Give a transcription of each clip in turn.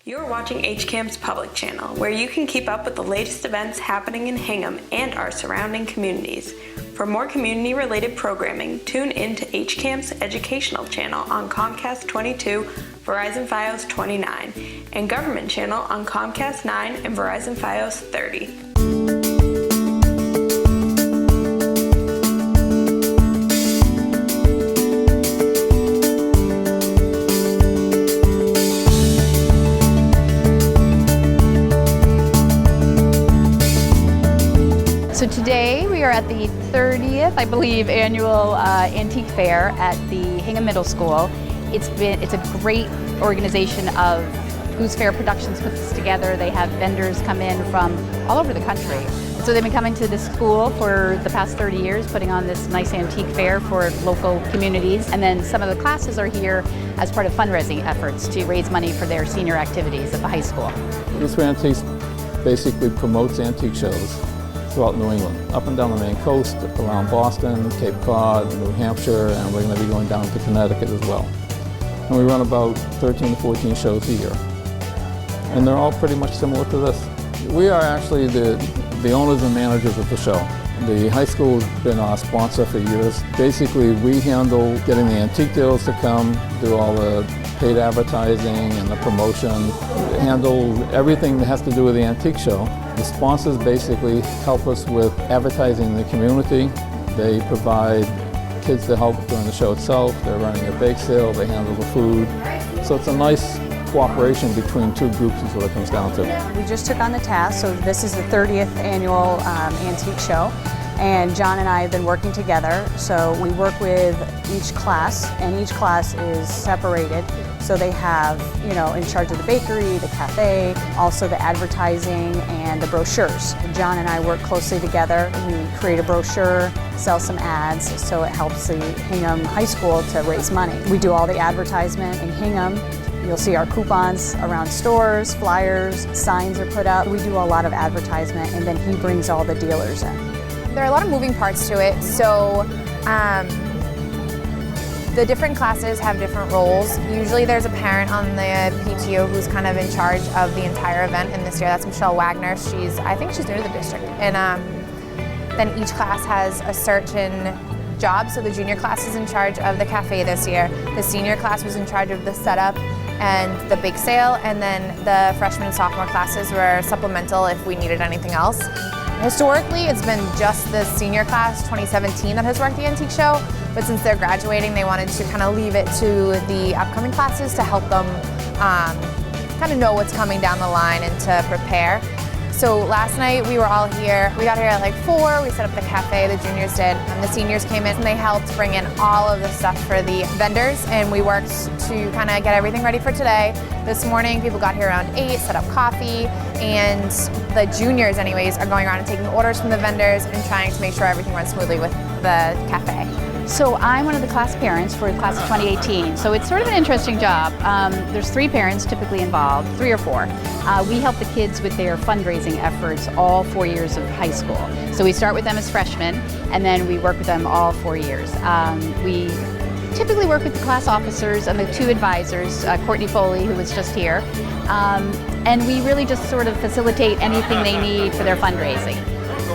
You're watching HCAM's public channel, where you can keep up with the latest events happening in Hingham and our surrounding communities. For more community-related programming, tune in to HCAM's educational channel on Comcast 22, Verizon Fios 29, and Government channel on Comcast 9 and Verizon Fios 30. So today we are at the 30th, I believe, annual antique fair at the Hingham Middle School. It's a great organization of whose Fair Productions puts this together. They have vendors come in from all over the country. So they've been coming to this school for the past 30 years, putting on this nice antique fair for local communities. And then some of the classes are here as part of fundraising efforts to raise money for their senior activities at the high school. This Fair Antiques basically promotes antique shows throughout New England, up and down the Maine coast, around Boston, Cape Cod, New Hampshire, and we're going to be going down to Connecticut as well. And we run about 13 to 14 shows a year. And they're all pretty much similar to this. We are actually the owners and managers of the show. The high school has been our sponsor for years. Basically, we handle getting the antique dealers to come, do all the paid advertising and the promotion, handle everything that has to do with the antique show. The sponsors basically help us with advertising in the community. They provide kids to help during the show itself. They're running a bake sale, they handle the food. So it's a nice cooperation between two groups is what it comes down to. We just took on the task, so this is the 30th annual antique show. And John and I have been working together, so we work with each class, and each class is separated. So they have, in charge of the bakery, the cafe, also the advertising and the brochures. John and I work closely together. We create a brochure, sell some ads, so it helps the Hingham High School to raise money. We do all the advertisement in Hingham. You'll see our coupons around stores, flyers, signs are put up. We do a lot of advertisement, and then he brings all the dealers in. There are a lot of moving parts to it, so the different classes have different roles. Usually there's a parent on the PTO who's kind of in charge of the entire event, and this year that's Michelle Wagner. I think she's new to the district. And then each class has a certain job, so the junior class is in charge of the cafe this year. The senior class was in charge of the setup and the bake sale, and then the freshman and sophomore classes were supplemental if we needed anything else. Historically, it's been just the senior class, 2017, that has worked the antique show, but since they're graduating, they wanted to kind of leave it to the upcoming classes to help them kind of know what's coming down the line and to prepare. So last night we were all here. We got here at like 4, we set up the cafe, the juniors did, and the seniors came in and they helped bring in all of the stuff for the vendors, and we worked to kind of get everything ready for today. This morning people got here around 8, set up coffee, and the juniors anyways are going around and taking orders from the vendors and trying to make sure everything runs smoothly with the cafe. So I'm one of the class parents for the class of 2018, so it's sort of an interesting job. There's 3 parents typically involved, 3 or 4. We help the kids with their fundraising efforts all 4 years of high school. So we start with them as freshmen, and then we work with them all 4 years. We typically work with the class officers and the 2 advisors, Courtney Foley, who was just here, and we really just sort of facilitate anything they need for their fundraising.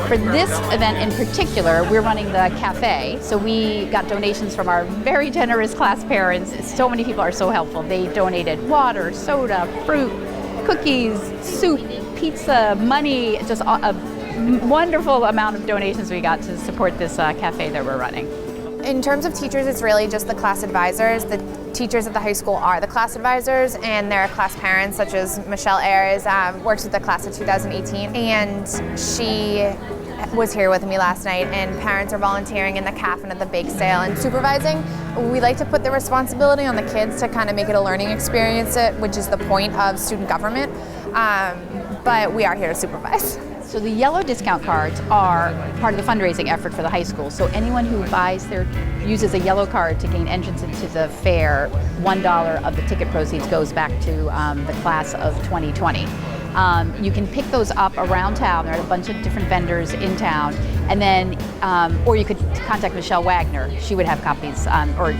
For this event in particular, we're running the cafe, so we got donations from our very generous class parents. So many people are so helpful. They donated water, soda, fruit, cookies, soup, pizza, money, just a wonderful amount of donations we got to support this cafe that we're running. In terms of teachers, it's really just the class advisors. The teachers at the high school are the class advisors, and their class parents, such as Michelle Ayers, works with the class of 2018, and she was here with me last night, and parents are volunteering in the CAF and at the bake sale and supervising. We like to put the responsibility on the kids to kind of make it a learning experience, which is the point of student government, but we are here to supervise. So the yellow discount cards are part of the fundraising effort for the high school. So anyone who uses a yellow card to gain entrance into the fair, $1 of the ticket proceeds goes back to the class of 2020. You can pick those up around town. There are a bunch of different vendors in town. And then, or you could contact Michelle Wagner. She would have copies or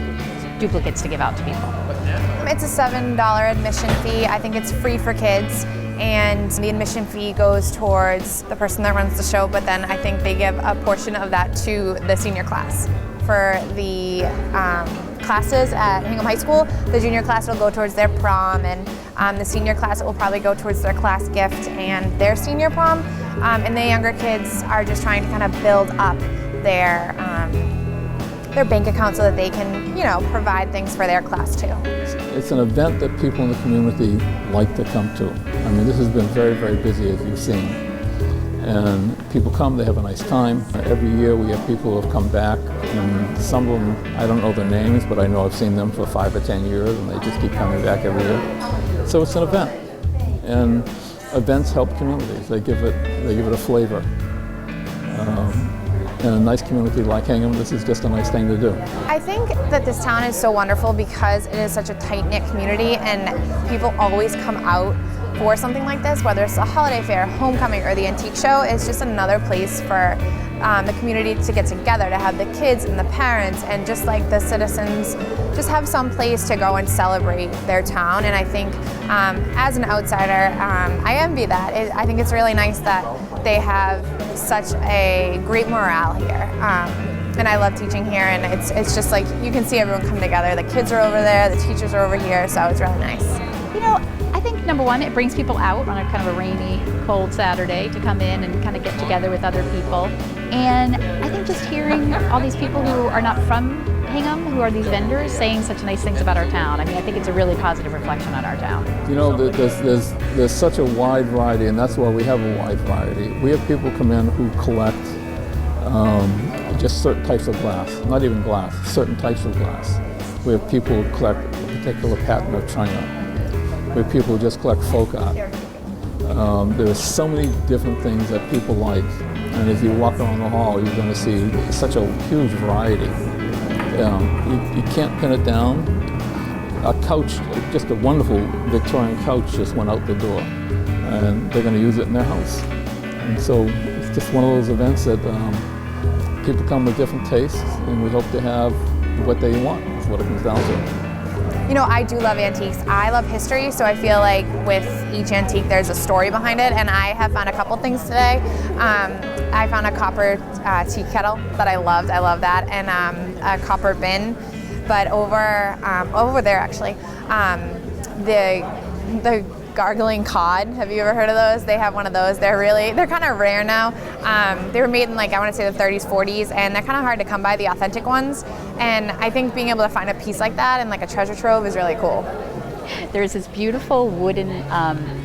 duplicates to give out to people. It's a $7 admission fee. I think it's free for kids, and the admission fee goes towards the person that runs the show, but then I think they give a portion of that to the senior class. For the classes at Hingham High School, the junior class will go towards their prom, and the senior class will probably go towards their class gift and their senior prom. And the younger kids are just trying to kind of build up their bank account so that they can, provide things for their class too. It's an event that people in the community like to come to. I mean, this has been very, very busy, as you've seen. And people come, they have a nice time. Every year we have people who have come back, and some of them, I don't know their names, but I know I've seen them for 5 or 10 years, and they just keep coming back every year. So it's an event. And events help communities. They give it a flavor. In a nice community like Hingham, this is just a nice thing to do. I think that this town is so wonderful because it is such a tight-knit community, and people always come out for something like this, whether it's a holiday fair, homecoming, or the antique show. It's just another place for the community to get together, to have the kids and the parents and just like the citizens just have some place to go and celebrate their town. And I think as an outsider, I envy that. I think it's really nice that they have such a great morale here. And I love teaching here, and it's just like you can see everyone come together. The kids are over there, the teachers are over here, so it's really nice. I think number one, it brings people out on a kind of a rainy, cold Saturday to come in and kind of get together with other people. And I think just hearing all these people who are not from Hingham, who are these vendors, saying such nice things about our town, I mean, I think it's a really positive reflection on our town. There's such a wide variety, and that's why we have a wide variety. We have people come in who collect just certain types of glass, not even glass, certain types of glass. We have people who collect a particular pattern of china. We have people who just collect folk art. There are so many different things that people like, and as you walk around the hall, you're going to see such a huge variety. You can't pin it down. A couch, just a wonderful Victorian couch, just went out the door, and they're going to use it in their house. And so it's just one of those events that people come with different tastes, and we hope to have what they want, is what it comes down to. I do love antiques. I love history, so I feel like with each antique there's a story behind it, and I have found a couple things today. I found a copper tea kettle that I loved. I love that, and a copper bin. But over there actually, the gargling cod. Have you ever heard of those? They have one of those. They're kind of rare now. They were made in I want to say the 30s, 40s, and they're kind of hard to come by, the authentic ones. And I think being able to find a piece like that in a treasure trove is really cool. There's this beautiful wooden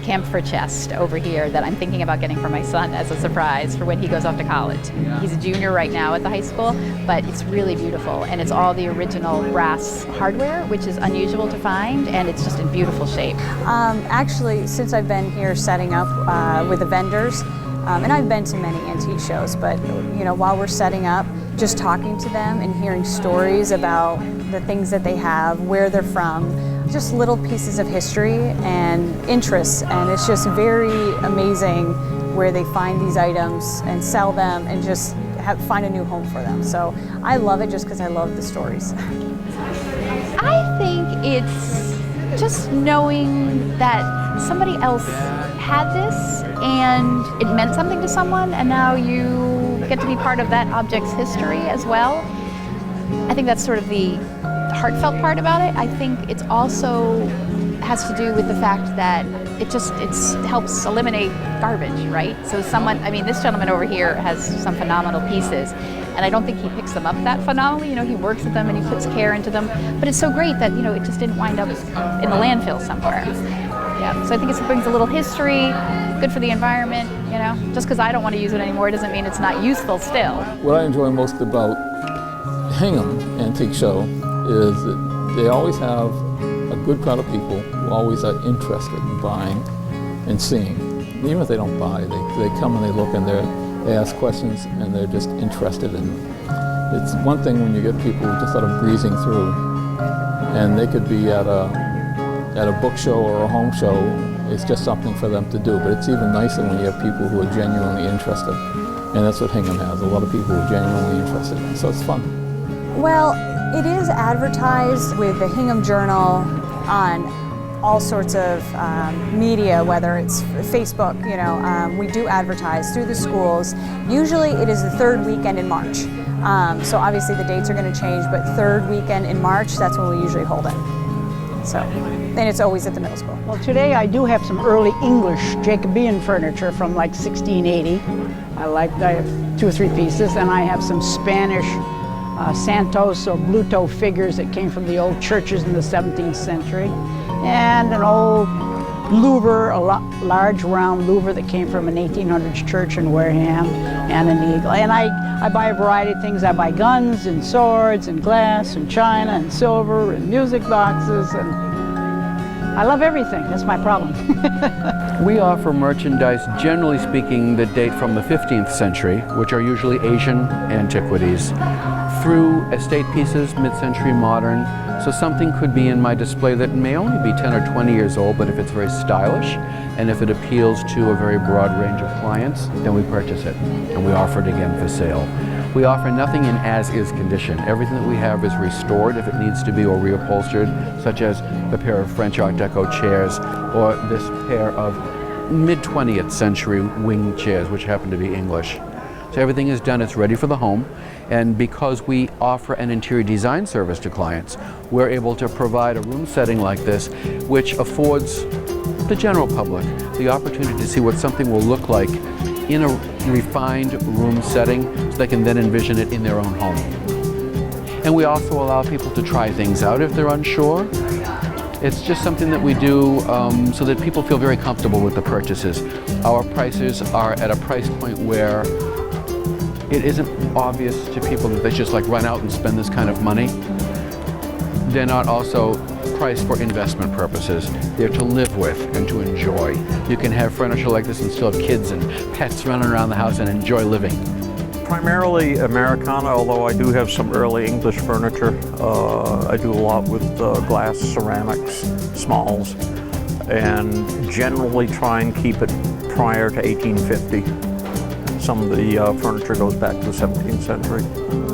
camphor chest over here that I'm thinking about getting for my son as a surprise for when he goes off to college. He's a junior right now at the high school, but it's really beautiful, and it's all the original brass hardware, which is unusual to find, and it's just in beautiful shape. Actually, since I've been here setting up with the vendors, and I've been to many antique shows, but while we're setting up, just talking to them and hearing stories about the things that they have, where they're from, just little pieces of history and interests, and it's just very amazing where they find these items and sell them and just find a new home for them. So I love it just because I love the stories. I think it's just knowing that somebody else had this and it meant something to someone, and now you get to be part of that object's history as well. I think that's sort of the heartfelt part about it. I think it's also has to do with the fact that it helps eliminate garbage, right? So this gentleman over here has some phenomenal pieces, and I don't think he picks them up that phenomenally. He works with them and he puts care into them, but it's so great that it just didn't wind up in the landfill somewhere. Yeah, so I think it brings a little history, good for the environment. Just because I don't want to use it anymore doesn't mean it's not useful still. What I enjoy most about Hingham Antique Show is that they always have a good crowd of people who always are interested in buying and seeing. Even if they don't buy, they come and they look and they ask questions and they're just interested in it. It's one thing when you get people just sort of breezing through, and they could be at a book show or a home show. It's just something for them to do, but it's even nicer when you have people who are genuinely interested. And that's what Hingham has, a lot of people who are genuinely interested, so it's fun. Well, it is advertised with the Hingham Journal, on all sorts of media, whether it's Facebook, we do advertise through the schools. Usually it is the third weekend in March. So obviously the dates are going to change, but third weekend in March, that's when we usually hold it. So, and it's always at the middle school. Well, today I do have some early English Jacobean furniture from like 1680. I have 2 or 3 pieces, and I have some Spanish Santos or Bluto figures that came from the old churches in the 17th century, and an old louver, a large round louver that came from an 1800s church in Wareham, and an eagle. And I buy a variety of things. I buy guns and swords and glass and china and silver and music boxes, and I love everything. That's my problem. We offer merchandise, generally speaking, that date from the 15th century, which are usually Asian antiquities, through estate pieces, mid-century modern. So something could be in my display that may only be 10 or 20 years old, but if it's very stylish and if it appeals to a very broad range of clients, then we purchase it and we offer it again for sale. We offer nothing in as-is condition. Everything that we have is restored if it needs to be, or reupholstered, such as the pair of French Art Deco chairs or this pair of mid-20th century wing chairs, which happen to be English. So everything is done, it's ready for the home, and because we offer an interior design service to clients, we're able to provide a room setting like this, which affords the general public the opportunity to see what something will look like in a refined room setting, so they can then envision it in their own home. And we also allow people to try things out if they're unsure. It's just something that we do so that people feel very comfortable with the purchases. Our prices are at a price point where it isn't obvious to people that they just run out and spend this kind of money. They're not also priced for investment purposes. They're to live with and to enjoy. You can have furniture like this and still have kids and pets running around the house and enjoy living. Primarily Americana, although I do have some early English furniture. I do a lot with glass, ceramics, smalls, and generally try and keep it prior to 1850. Some of the furniture goes back to the 17th century.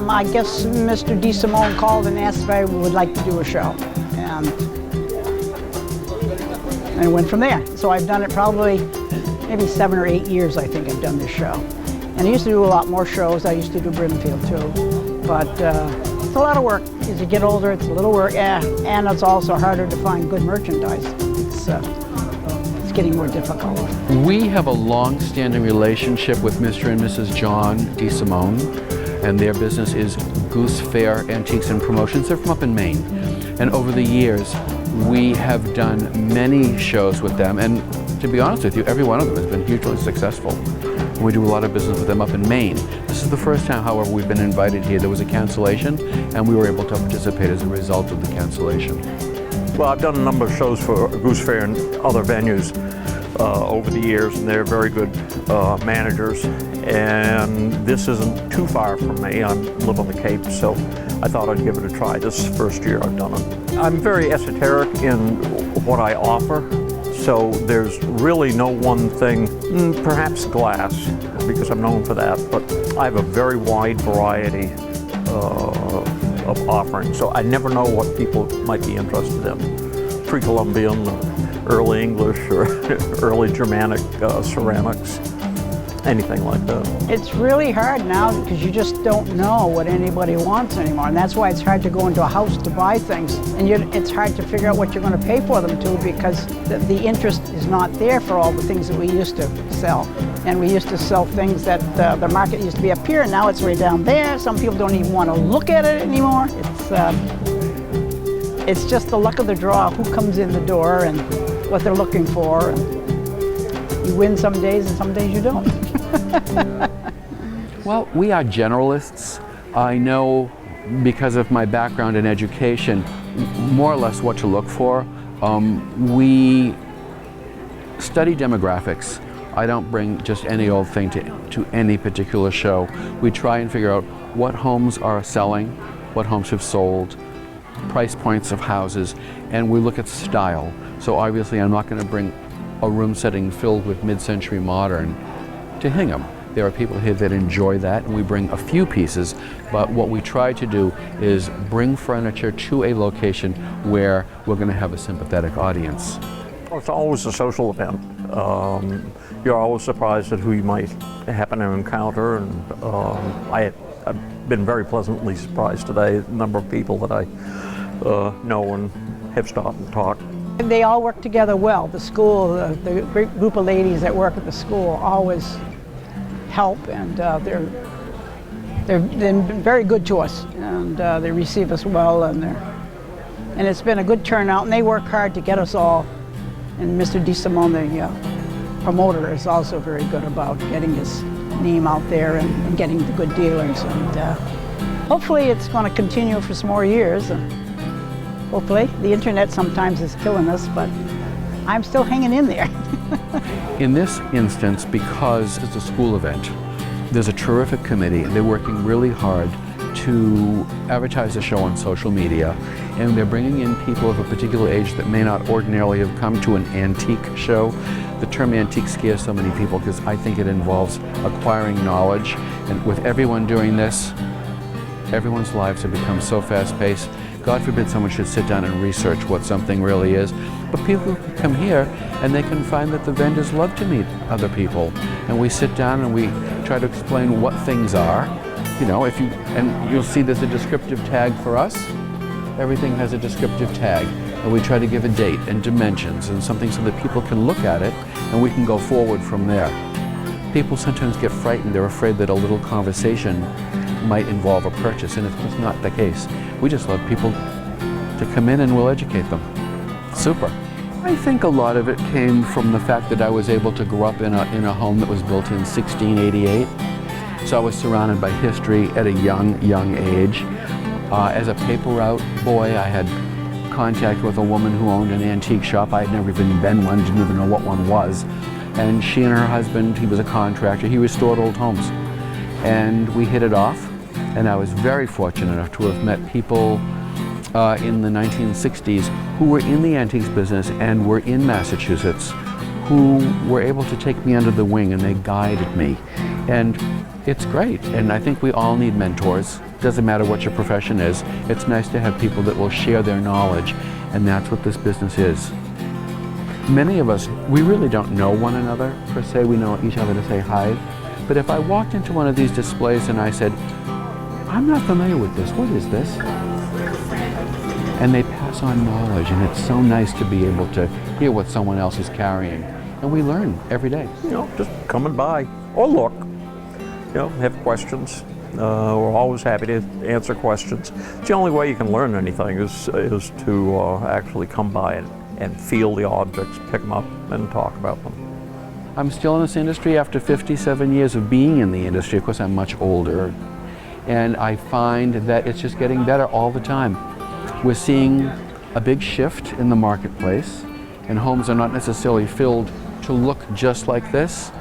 I guess Mr. DeSimone called and asked if I would like to do a show, and it went from there. So I've done it probably maybe 7 or 8 years, I think I've done this show. And I used to do a lot more shows. I used to do Brimfield too. But it's a lot of work. As you get older, it's a little work, and it's also harder to find good merchandise. It's getting more difficult. We have a long-standing relationship with Mr. and Mrs. John DeSimone, and their business is Goose Fair Antiques and Promotions. They're from up in Maine. And over the years, we have done many shows with them, and to be honest with you, every one of them has been hugely successful. We do a lot of business with them up in Maine. This is the first time, however, we've been invited here. There was a cancellation, and we were able to participate as a result of the cancellation. Well, I've done a number of shows for Goose Fair and other venues over the years, and they're very good managers. And this isn't too far from me. I live on the Cape, so I thought I'd give it a try. This is the first year I've done it. I'm very esoteric in what I offer, so there's really no one thing, perhaps glass, because I'm known for that, but I have a very wide variety of offerings, so I never know what people might be interested in. Pre-Columbian, early English, or early Germanic ceramics, anything like that. It's really hard now because you just don't know what anybody wants anymore, and that's why it's hard to go into a house to buy things, and it's hard to figure out what you're going to pay for them too, because the interest is not there for all the things that we used to sell. And we used to sell things that the market used to be up here, and now it's way down there. Some people don't even want to look at it anymore. It's just the luck of the draw, who comes in the door and what they're looking for. And you win some days and some days you don't. Well, we are generalists. I know, because of my background in education, more or less what to look for. We study demographics. I don't bring just any old thing to any particular show. We try and figure out what homes are selling, what homes have sold, price points of houses, and we look at style. So obviously I'm not going to bring a room setting filled with mid-century modern to Hingham. There are people here that enjoy that, and we bring a few pieces, but what we try to do is bring furniture to a location where we're going to have a sympathetic audience. Well, it's always a social event. You're always surprised at who you might happen to encounter, and I've been very pleasantly surprised today at the number of people that I know and have stopped and talked. They all work together well. The school, the group of ladies that work at the school always help, and they've been very good to us, and they receive us well, and it's been a good turnout, and they work hard to get us all. And Mr. DeSimone, the promoter, is also very good about getting his name out there and getting the good dealers, and hopefully it's going to continue for some more years. And hopefully. The internet sometimes is killing us, but I'm still hanging in there. In this instance, because it's a school event, there's a terrific committee. They're working really hard to advertise the show on social media, and they're bringing in people of a particular age that may not ordinarily have come to an antique show. The term antique scares so many people because I think it involves acquiring knowledge, and with everyone doing this, everyone's lives have become so fast-paced. God forbid someone should sit down and research what something really is. But people can come here and they can find that the vendors love to meet other people. And we sit down and we try to explain what things are. You know, and you'll see there's a descriptive tag for us. Everything has a descriptive tag. And we try to give a date and dimensions and something so that people can look at it and we can go forward from there. People sometimes get frightened. They're afraid that a little conversation might involve a purchase, and it's just not the case. We just love people to come in and we'll educate them. Super. I think a lot of it came from the fact that I was able to grow up in a home that was built in 1688. So I was surrounded by history at a young age. As a paper route boy, I had contact with a woman who owned an antique shop. I had never even been one, didn't even know what one was. And she and her husband, he was a contractor, he restored old homes. And we hit it off. And I was very fortunate enough to have met people in the 1960s who were in the antiques business and were in Massachusetts, who were able to take me under the wing, and they guided me. And it's great. And I think we all need mentors. Doesn't matter what your profession is. It's nice to have people that will share their knowledge, and that's what this business is. Many of us, we really don't know one another per se. We know each other to say hi. But if I walked into one of these displays and I said, I'm not familiar with this, what is this? And they pass on knowledge, and it's so nice to be able to hear what someone else is carrying. And we learn every day. You know, just coming by or look, you know, have questions. We're always happy to answer questions. It's the only way you can learn anything is to actually come by and feel the objects, pick them up, and talk about them. I'm still in this industry after 57 years of being in the industry. Of course, I'm much older. And I find that it's just getting better all the time. We're seeing a big shift in the marketplace, and homes are not necessarily filled to look just like this.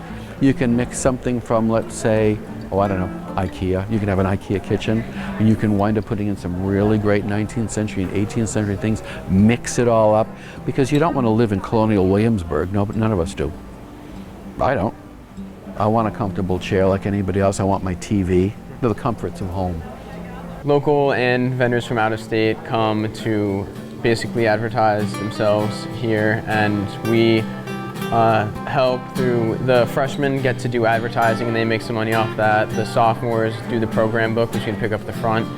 You can mix something from, let's say, I don't know, IKEA. You can have an IKEA kitchen, and you can wind up putting in some really great 19th century and 18th century things, mix it all up, because you don't want to live in colonial Williamsburg. No, but none of us do. I don't. I want a comfortable chair like anybody else. I want my TV. The comforts of home. Local and vendors from out of state come to basically advertise themselves here, and we help through the freshmen get to do advertising and they make some money off that. The sophomores do the program book, which you can pick up the front.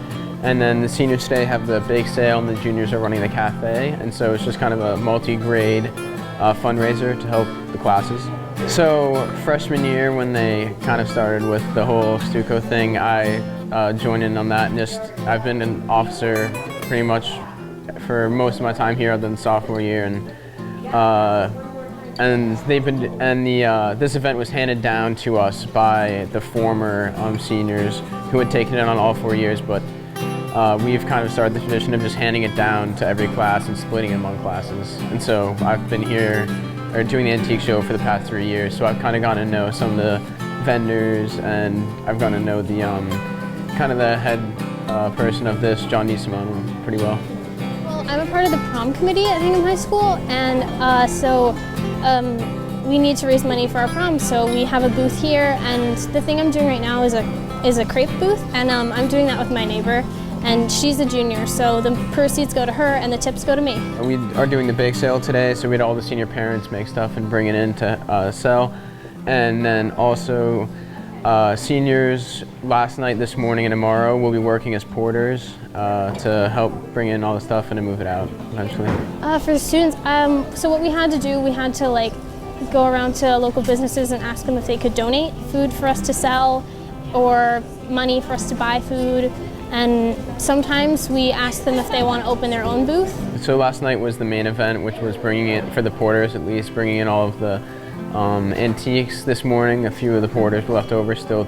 And then the seniors today have the bake sale and the juniors are running the cafe. And so it's just kind of a multi-grade fundraiser to help the classes. So freshman year, when they kind of started with the whole Stuco thing, I joined in on that. And I've been an officer pretty much for most of my time here, other than sophomore year. And this event was handed down to us by the former seniors who had taken it on all 4 years, but we've kind of started the tradition of just handing it down to every class and splitting it among classes. And so I've been here doing the antique show for the past 3 years, so I've kind of gotten to know some of the vendors, and I've gotten to know the kind of the head person of this, John DeSimone, pretty well. Well, I'm a part of the prom committee at Hingham High School, and we need to raise money for our prom, so we have a booth here, and the thing I'm doing right now is a crepe booth, and I'm doing that with my neighbor, and she's a junior, so the proceeds go to her and the tips go to me. We are doing the bake sale today, so we had all the senior parents make stuff and bring it in to sell, and then also seniors last night, this morning, and tomorrow will be working as porters to help bring in all the stuff and to move it out eventually. For the students, so what we had to do, we had to like go around to local businesses and ask them if they could donate food for us to sell or money for us to buy food. And sometimes we ask them if they want to open their own booth. So last night was the main event, which was bringing it, for the porters at least, bringing in all of the antiques. This morning, a few of the porters were left over still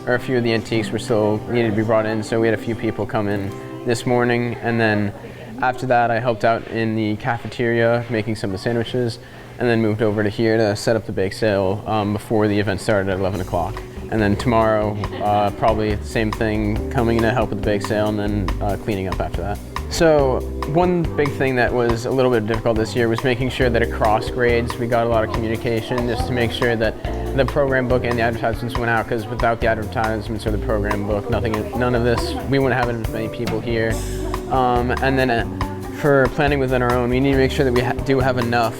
or a few of the antiques were still needed to be brought in, so we had a few people come in this morning. And then after that, I helped out in the cafeteria making some of the sandwiches, and then moved over to here to set up the bake sale before the event started at 11 o'clock. And then tomorrow, probably the same thing, coming in to help with the bake sale and then cleaning up after that. So one big thing that was a little bit difficult this year was making sure that across grades we got a lot of communication, just to make sure that the program book and the advertisements went out, because without the advertisements or the program book, none of this, we wouldn't have as many people here. And then for planning within our own, we need to make sure that we do have enough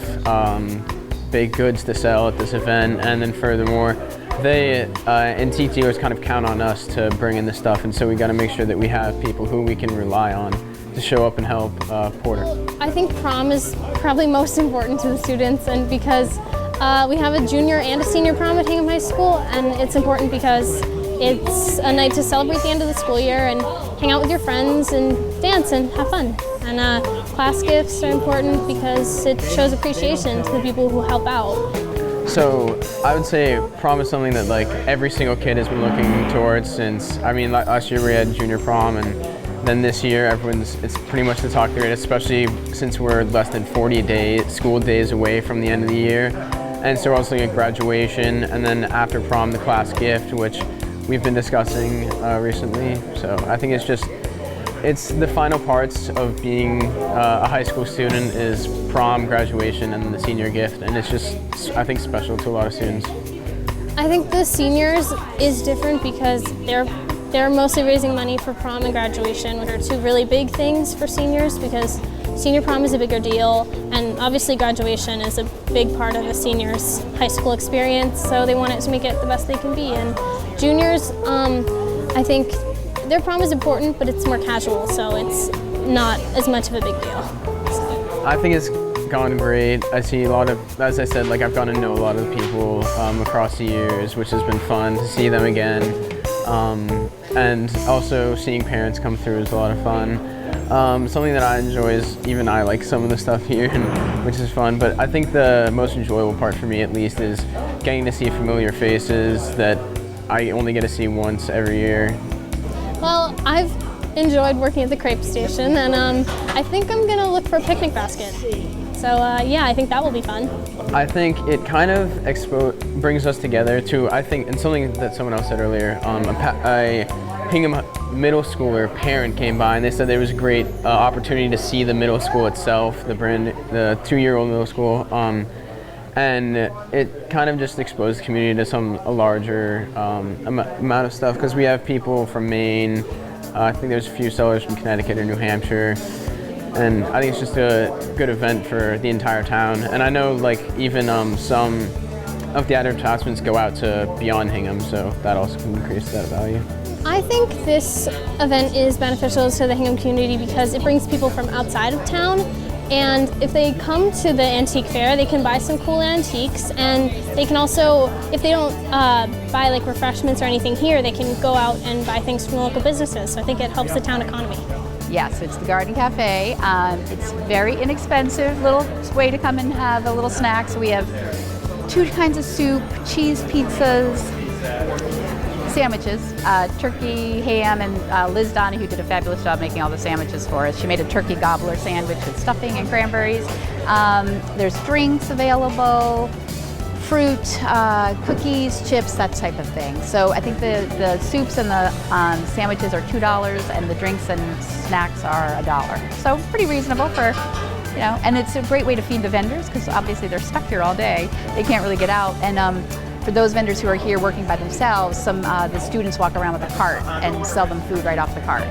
baked goods to sell at this event, and then furthermore, they and TTOs kind of count on us to bring in the stuff, and so we got to make sure that we have people who we can rely on to show up and help porter. I think prom is probably most important to the students, and because we have a junior and a senior prom at Hingham High School, and it's important because it's a night to celebrate the end of the school year and hang out with your friends and dance and have fun. And class gifts are important because it shows appreciation to the people who help out. So I would say prom is something that like every single kid has been looking towards since, I mean, last year we had junior prom, and then this year it's pretty much the talk of it, especially since we're less than 40 school days away from the end of the year. And so we're also looking at graduation, and then after prom, the class gift, which we've been discussing recently. So I think it's the final parts of being a high school student is prom, graduation, and the senior gift, and it's just, I think, special to a lot of students. I think the seniors is different because they're mostly raising money for prom and graduation, which are two really big things for seniors, because senior prom is a bigger deal, and obviously graduation is a big part of a senior's high school experience, so they want it to make it the best they can be. And juniors, I think their prom is important, but it's more casual, so it's not as much of a big deal. I think it's gone great. I see a lot of, as I said, like I've gotten to know a lot of people across the years, which has been fun to see them again. And also seeing parents come through is a lot of fun. Something that I enjoy is, even I like some of the stuff here, which is fun, but I think the most enjoyable part for me at least is getting to see familiar faces that I only get to see once every year. Well, I've enjoyed working at the crepe station, and I think I'm gonna look for a picnic basket. So yeah, I think that will be fun. I think it kind of brings us together to, I think, and something that someone else said earlier, a Hingham middle schooler parent came by and they said there was a great opportunity to see the middle school itself, the 2-year-old middle school, and it kind of just exposed the community to a larger amount of stuff, because we have people from Maine, I think there's a few sellers from Connecticut or New Hampshire, and I think it's just a good event for the entire town. And I know like even some of the advertisements go out to beyond Hingham, so that also can increase that value. I think this event is beneficial to the Hingham community because it brings people from outside of town, and if they come to the antique fair, they can buy some cool antiques, and they can also, if they don't buy like refreshments or anything here, they can go out and buy things from local businesses. So I think it helps the town economy. Yes, it's the Garden Cafe. It's very inexpensive, little way to come and have a little snack. So we have 2 kinds of soup, cheese pizzas, sandwiches, turkey, ham, and Liz Donahue did a fabulous job making all the sandwiches for us. She made a turkey gobbler sandwich with stuffing and cranberries. There's drinks available, fruit, cookies, chips, that type of thing. So I think the soups and the sandwiches are $2, and the drinks and snacks are $1. So pretty reasonable for you know, and it's a great way to feed the vendors because obviously they're stuck here all day. They can't really get out. And for those vendors who are here working by themselves, the students walk around with a cart and sell them food right off the cart.